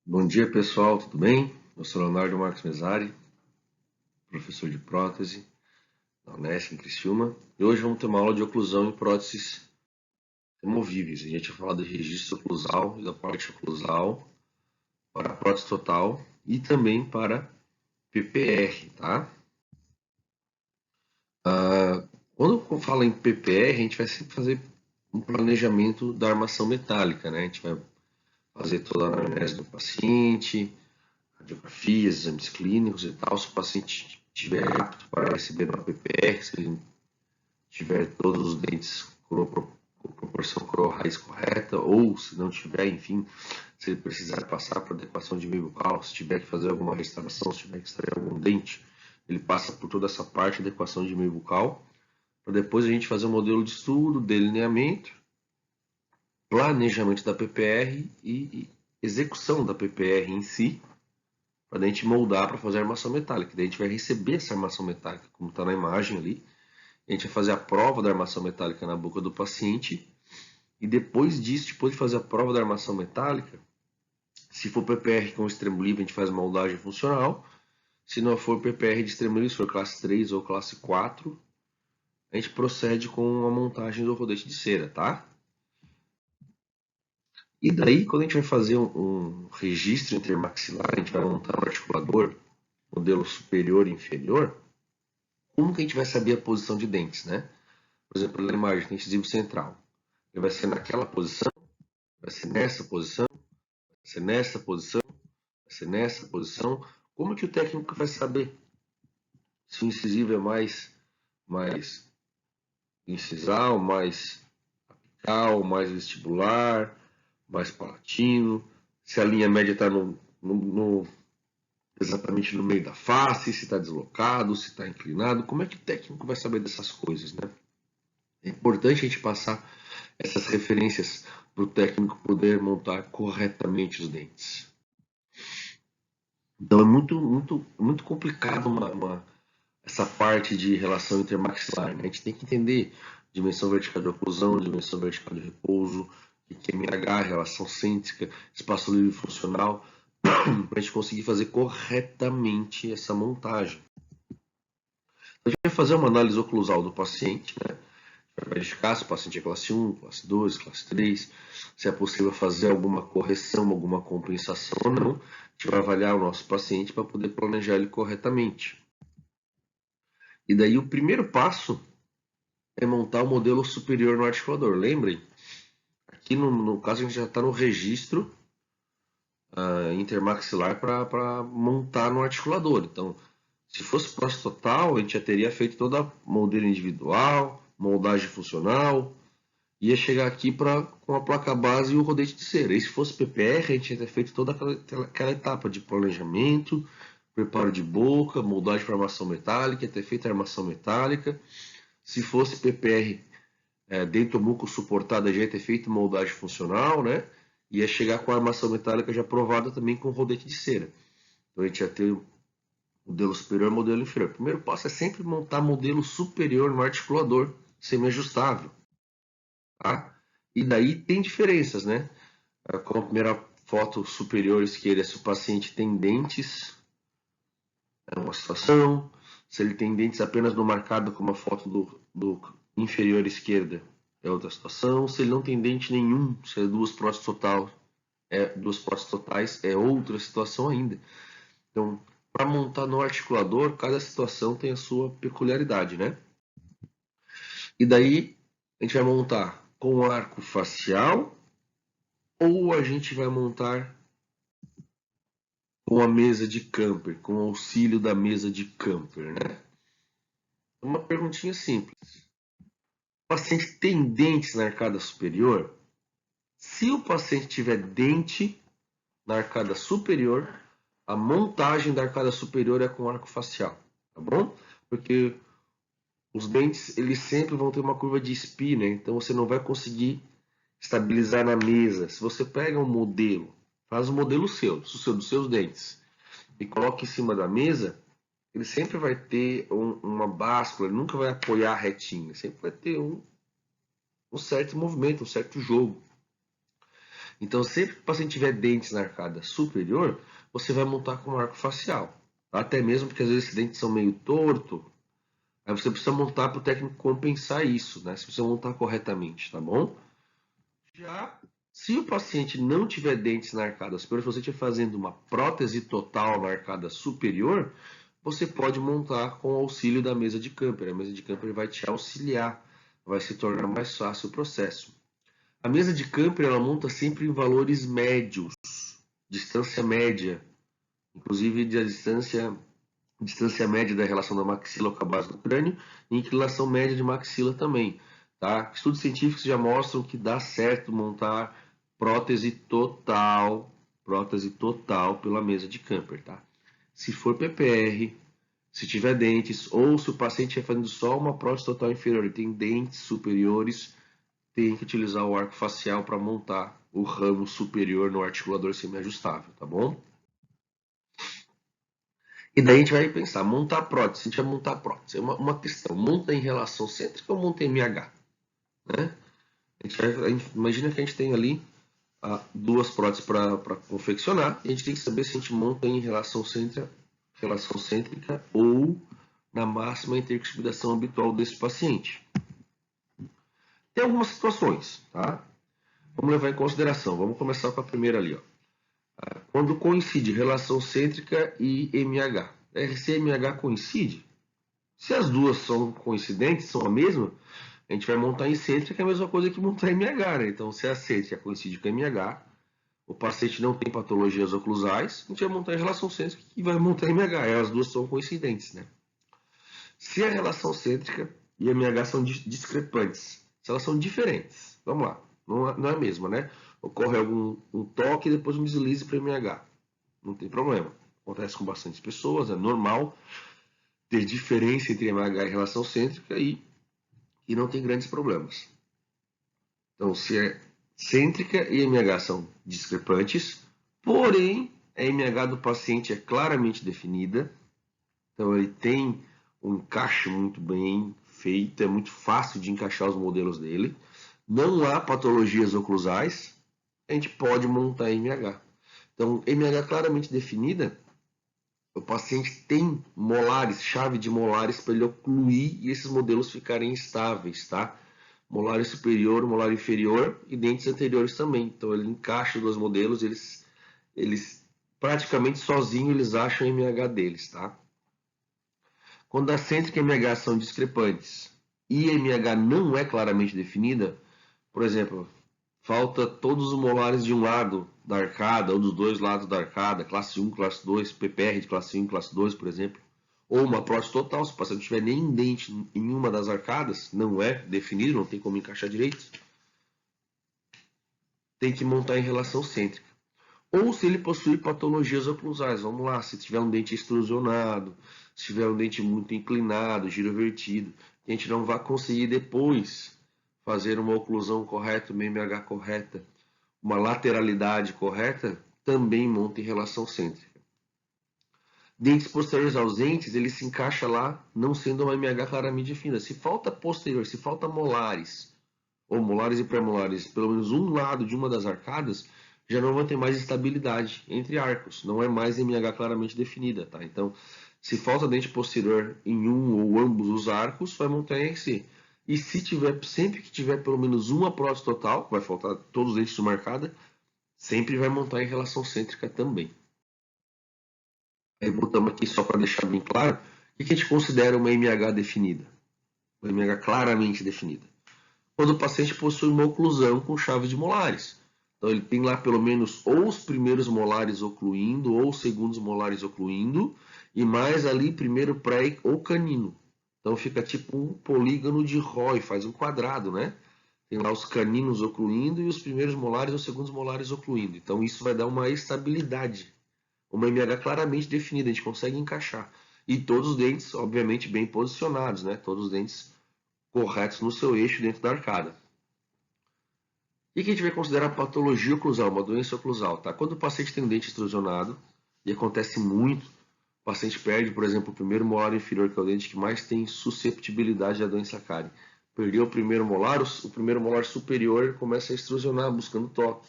Bom dia, pessoal, tudo bem? Eu sou Leonardo Marcos Mesari, professor de prótese da Unesp em Criciúma, e hoje vamos ter uma aula de oclusão em próteses removíveis. A gente vai falar do registro oclusal e da parte oclusal para a prótese total e também para PPR, tá? Quando eu falo em PPR, a gente vai sempre fazer um planejamento da armação metálica, né? A gente vai fazer toda a anamnese do paciente, radiografias, exames clínicos e tal. Se o paciente estiver apto para receber uma PPR, se ele tiver todos os dentes com proporção coroa-raiz correta, ou se não tiver, enfim, se ele precisar passar para adequação de meio bucal, se tiver que fazer alguma restauração, se tiver que extrair algum dente, ele passa por toda essa parte de adequação de meio bucal, para depois a gente fazer um modelo de estudo, delineamento, planejamento da PPR e execução da PPR em si, para a gente moldar para fazer a armação metálica. Daí a gente vai receber essa armação metálica, como está na imagem ali. A gente vai fazer a prova da armação metálica na boca do paciente. E depois disso, depois de fazer a prova da armação metálica, se for PPR com extremo livre, a gente faz moldagem funcional. Se não for PPR de extremo livre, se for classe 3 ou classe 4, a gente procede com a montagem do rodete de cera, tá? E daí, quando a gente vai fazer um registro intermaxilar, a gente vai montar um articulador, modelo superior e inferior, como que a gente vai saber a posição de dentes, né? Por exemplo, na imagem tem incisivo central. Ele vai ser naquela posição, vai ser nessa posição, vai ser nessa posição, vai ser nessa posição. Como que o técnico vai saber se o incisivo é mais incisal, mais apical, mais vestibular, mais palatino, se a linha média está exatamente no meio da face, se está deslocado, se está inclinado? Como é que o técnico vai saber dessas coisas, né? É importante a gente passar essas referências para o técnico poder montar corretamente os dentes. Então é muito complicado essa parte de relação intermaxilar, né? A gente tem que entender dimensão vertical de oclusão, dimensão vertical de repouso, o que é MH, relação cêntrica, espaço livre funcional, para a gente conseguir fazer corretamente essa montagem. A gente vai fazer uma análise oclusal do paciente, né? Vai verificar se o paciente é classe 1, classe 2, classe 3, se é possível fazer alguma correção, alguma compensação ou não. A gente vai avaliar o nosso paciente para poder planejar ele corretamente. E daí o primeiro passo é montar o modelo superior no articulador. Lembrem, aqui no caso a gente já está no registro intermaxilar para montar no articulador. Então, se fosse prótese total, a gente já teria feito toda a modelo individual, moldagem funcional, ia chegar aqui com a placa base e o rodete de cera. E se fosse PPR, a gente ia ter feito toda aquela etapa de planejamento, preparo de boca, moldagem para armação metálica, ia ter feito a armação metálica. Se fosse PPR dentro do muco suportada, já ia ter feito moldagem funcional, né? Ia chegar com a armação metálica já provada também com rodete de cera. Então a gente ia ter modelo superior e modelo inferior. O primeiro passo é sempre montar modelo superior no articulador semi-ajustável. Tá? E daí tem diferenças, né? Como a primeira foto superior esquerda, se o paciente tem dentes, é uma situação. Se ele tem dentes apenas no marcado, como a foto do inferior esquerda, é outra situação. Se ele não tem dente nenhum, se é duas próteses totais, é outra situação ainda. Então, para montar no articulador, cada situação tem a sua peculiaridade, né? E daí a gente vai montar com arco facial ou a gente vai montar com a mesa de camper, com o auxílio da mesa de camper, né? Uma perguntinha simples. O paciente tem dentes na arcada superior? Se o paciente tiver dente na arcada superior, a montagem da arcada superior é com arco facial, tá bom? Porque os dentes, eles sempre vão ter uma curva de Spee, né? Então você não vai conseguir estabilizar na mesa. Se você pega um modelo, faz um modelo seu, dos seus dentes, e coloca em cima da mesa, ele sempre vai ter uma báscula, ele nunca vai apoiar retinho, sempre vai ter um certo movimento, um certo jogo. Então, sempre que o paciente tiver dentes na arcada superior, você vai montar com arco facial. Até mesmo porque às vezes esses dentes são meio torto, aí você precisa montar para o técnico compensar isso, né? Você precisa montar corretamente, tá bom? Já se o paciente não tiver dentes na arcada superior, se você estiver fazendo uma prótese total na arcada superior, você pode montar com o auxílio da mesa de Camper. A mesa de Camper vai te auxiliar, vai se tornar mais fácil o processo. A mesa de Camper ela monta sempre em valores médios, distância média, inclusive a distância média da relação da maxila com a base do crânio e inclinação média de maxila também. Tá? Estudos científicos já mostram que dá certo montar prótese total pela mesa de Camper. Tá? Se for PPR, se tiver dentes, ou se o paciente estiver fazendo só uma prótese total inferior e tem dentes superiores, tem que utilizar o arco facial para montar o ramo superior no articulador semiajustável, tá bom? E daí a gente vai pensar, montar prótese, a gente vai montar prótese, é uma questão, monta em relação cêntrica ou monta em MH? Né? Imagina que a gente tem ali duas próteses para confeccionar, e a gente tem que saber se a gente monta em relação cêntrica ou na máxima intercuspidação habitual desse paciente. Tem algumas situações, tá? Vamos levar em consideração, vamos começar com a primeira ali, ó. Quando coincide relação cêntrica e MH. RC e MH coincide? Se as duas são coincidentes, são a mesma, a gente vai montar em cêntrica, que é a mesma coisa que montar em MH, né? Então, se a cêntrica coincide com a MH, o paciente não tem patologias oclusais, a gente vai montar em relação cêntrica e vai montar em MH. E as duas são coincidentes, né? Se a relação cêntrica e MH são discrepantes, se elas são diferentes, vamos lá, não é a mesma, né? Ocorre um toque e depois um deslize para MH. Não tem problema. Acontece com bastantes pessoas, é normal ter diferença entre MH e relação cêntrica e não tem grandes problemas. Então, se é cêntrica e MH são discrepantes, porém a MH do paciente é claramente definida, então ele tem um encaixe muito bem feito, é muito fácil de encaixar os modelos dele, não há patologias oclusais, a gente pode montar MH. Então, MH claramente definida, o paciente tem molares, chave de molares para ele ocluir e esses modelos ficarem estáveis, tá? Molar superior, molar inferior e dentes anteriores também. Então ele encaixa os dois modelos, eles praticamente sozinhos eles acham o MH deles, tá? Quando a cêntrica e MH são discrepantes e MH não é claramente definida, por exemplo, falta todos os molares de um lado da arcada, ou dos dois lados da arcada, classe 1, classe 2, PPR de classe 1, classe 2, por exemplo. Ou uma prótese total, se o paciente não tiver nem dente em uma das arcadas, não é definido, não tem como encaixar direito, tem que montar em relação cêntrica. Ou se ele possui patologias oclusais, vamos lá, se tiver um dente extrusionado, se tiver um dente muito inclinado, girovertido, a gente não vai conseguir depois fazer uma oclusão correta, uma MH correta, uma lateralidade correta, também monta em relação cêntrica. Dentes posteriores ausentes, ele se encaixa lá, não sendo uma MH claramente definida. Se falta posterior, se falta molares, ou molares e pré-molares, pelo menos um lado de uma das arcadas, já não vai ter mais estabilidade entre arcos. Não é mais MH claramente definida, tá? Então, se falta dente posterior em um ou ambos os arcos, vai montar em RC. E se tiver, sempre que tiver pelo menos uma prótese total, vai faltar todos os dentes de uma arcada, sempre vai montar em relação cêntrica também. Aí botamos aqui só para deixar bem claro, o que a gente considera uma MH definida? Uma MH claramente definida. Quando o paciente possui uma oclusão com chave de molares. Então ele tem lá pelo menos ou os primeiros molares ocluindo, ou os segundos molares ocluindo, e mais ali primeiro pré ou canino. Então fica tipo um polígono de Roy, faz um quadrado, né? Tem lá os caninos ocluindo e os primeiros molares ou segundos molares ocluindo. Então isso vai dar uma estabilidade. Uma MH claramente definida, a gente consegue encaixar. E todos os dentes, obviamente, bem posicionados, né? Todos os dentes corretos no seu eixo dentro da arcada. E o que a gente vai considerar patologia oclusal, uma doença oclusal, tá? Quando o paciente tem um dente extrusionado, e acontece muito, o paciente perde, por exemplo, o primeiro molar inferior, que é o dente que mais tem susceptibilidade à doença cárie. Perdeu o primeiro molar superior começa a extrusionar, buscando toque.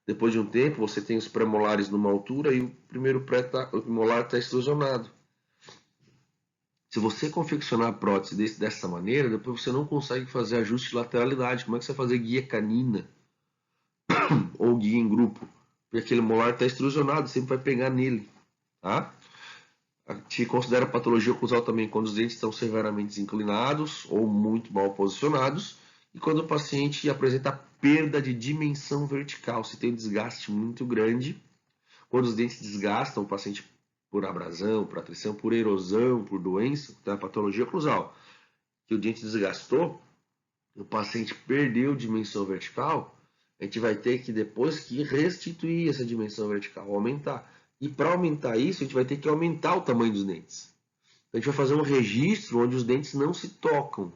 Depois de um tempo, você tem os pré-molares numa altura e o primeiro molar está extrusionado. Se você confeccionar a prótese dessa maneira, depois você não consegue fazer ajuste de lateralidade. Como é que você vai fazer guia canina ou guia em grupo? Porque aquele molar está extrusionado, sempre vai pegar nele. Tá? Se considera patologia oclusal também quando os dentes estão severamente inclinados ou muito mal posicionados e quando o paciente apresenta perda de dimensão vertical, se tem um desgaste muito grande. Quando os dentes desgastam, o paciente por abrasão, por atrição, por erosão, por doença, tá? Patologia oclusal, que o dente desgastou, o paciente perdeu dimensão vertical, a gente vai ter que depois que restituir essa dimensão vertical, aumentar. E para aumentar isso, a gente vai ter que aumentar o tamanho dos dentes. A gente vai fazer um registro onde os dentes não se tocam.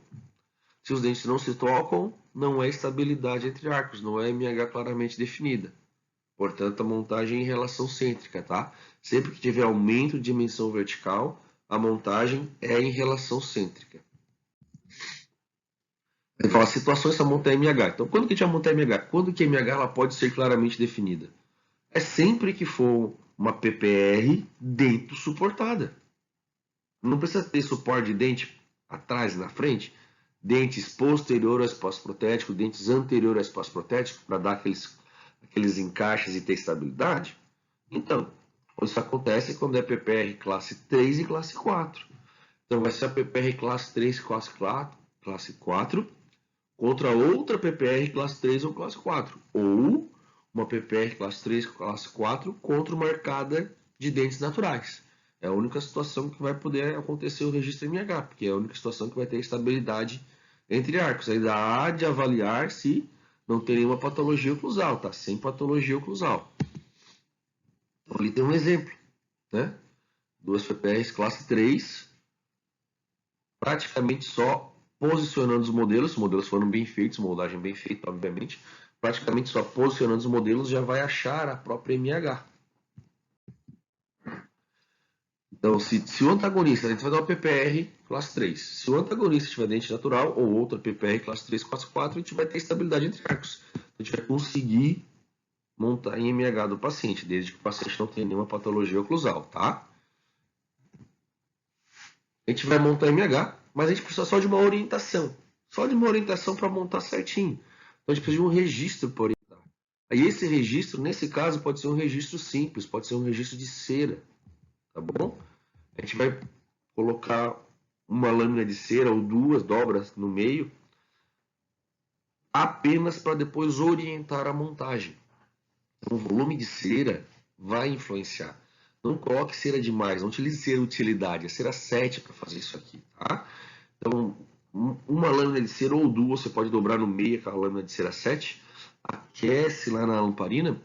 Se os dentes não se tocam, não é estabilidade entre arcos, não é MH claramente definida. Portanto, a montagem em relação cêntrica, tá? Sempre que tiver aumento de dimensão vertical, a montagem é em relação cêntrica. Então, as situações são montar MH. Então, quando que a gente vai montar MH? Quando que a MH ela pode ser claramente definida? É sempre que for uma PPR dentro suportada. Não precisa ter suporte de dente atrás e na frente. Dentes posterior ao espaço protético, dentes anterior ao espaço protético, para dar aqueles encaixes e ter estabilidade. Então, isso acontece quando é PPR classe 3 e classe 4. Então, vai ser a PPR classe 3 classe 4 contra outra PPR classe 3 ou classe 4. Ou uma PPR classe 3 classe 4 contra uma arcada de dentes naturais. É a única situação que vai poder acontecer o registro MH, porque é a única situação que vai ter estabilidade entre arcos. Ainda há de avaliar se não tem nenhuma patologia oclusal, tá? Sem patologia oclusal. Então, ali tem um exemplo, né? Duas PPRs classe 3, praticamente só posicionando os modelos foram bem feitos, moldagem bem feita, obviamente, praticamente só posicionando os modelos já vai achar a própria MH. Então, se o antagonista, a gente vai dar uma PPR classe 3, se o antagonista tiver dente natural ou outra PPR classe 3, classe 4, a gente vai ter estabilidade entre arcos. A gente vai conseguir montar em MH do paciente, desde que o paciente não tenha nenhuma patologia oclusal, tá? A gente vai montar MH, mas a gente precisa só de uma orientação. Só de uma orientação para montar certinho. Então a gente precisa de um registro para orientar. Aí esse registro, nesse caso, pode ser um registro simples, pode ser um registro de cera, tá bom? A gente vai colocar uma lâmina de cera ou duas dobras no meio, apenas para depois orientar a montagem. Então, o volume de cera vai influenciar. Não coloque cera demais, não utilize cera utilidade, é cera 7 para fazer isso aqui, tá? Então, uma lâmina de cera ou duas, você pode dobrar no meio aquela lâmina de cera 7, aquece lá na lamparina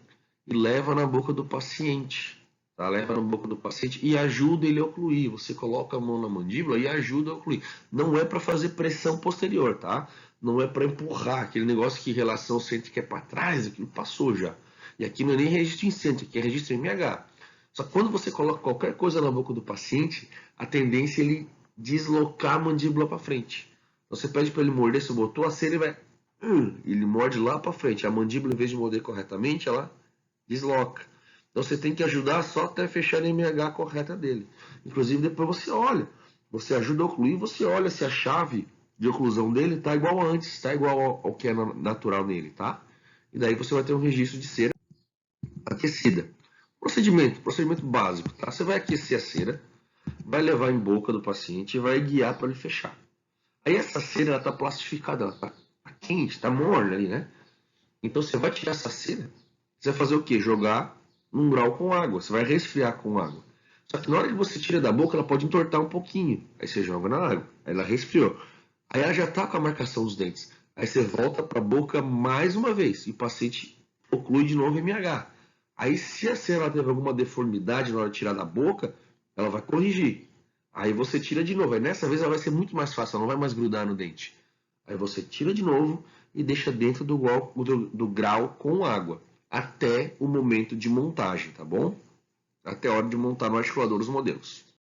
e leva na boca do paciente. Tá? Leva na boca do paciente e ajuda ele a ocluir. Você coloca a mão na mandíbula e ajuda a ocluir. Não é para fazer pressão posterior, tá? Não é para empurrar aquele negócio que relação cêntrica é para trás, aquilo passou já. E aqui não é nem registro em centro, aqui é registro em MH. Só que quando você coloca qualquer coisa na boca do paciente, a tendência é ele deslocar a mandíbula para frente. Você pede para ele morder, se botou a cera, ele vai. Ele morde lá para frente. A mandíbula, em vez de morder corretamente, ela desloca. Então você tem que ajudar só até fechar a MH correta dele. Inclusive depois você olha, você ajuda a ocluir, você olha se a chave de oclusão dele está igual a antes, está igual ao que é natural nele, tá? E daí você vai ter um registro de cera aquecida. Procedimento básico, tá? Você vai aquecer a cera, vai levar em boca do paciente e vai guiar para ele fechar. Aí essa cera está plastificada, ela está quente, está morna ali, né? Então você vai tirar essa cera, você vai fazer o quê? Jogar num grau com água, você vai resfriar com água. Só que na hora que você tira da boca, ela pode entortar um pouquinho. Aí você joga na água, aí ela resfriou. Aí ela já está com a marcação dos dentes. Aí você volta para a boca mais uma vez e o paciente oclui de novo MH. Aí se a cera teve alguma deformidade na hora de tirar da boca, ela vai corrigir. Aí você tira de novo. Aí nessa vez ela vai ser muito mais fácil, ela não vai mais grudar no dente. Aí você tira de novo e deixa dentro do grau com água, até o momento de montagem, tá bom? Até a hora de montar no articulador os modelos.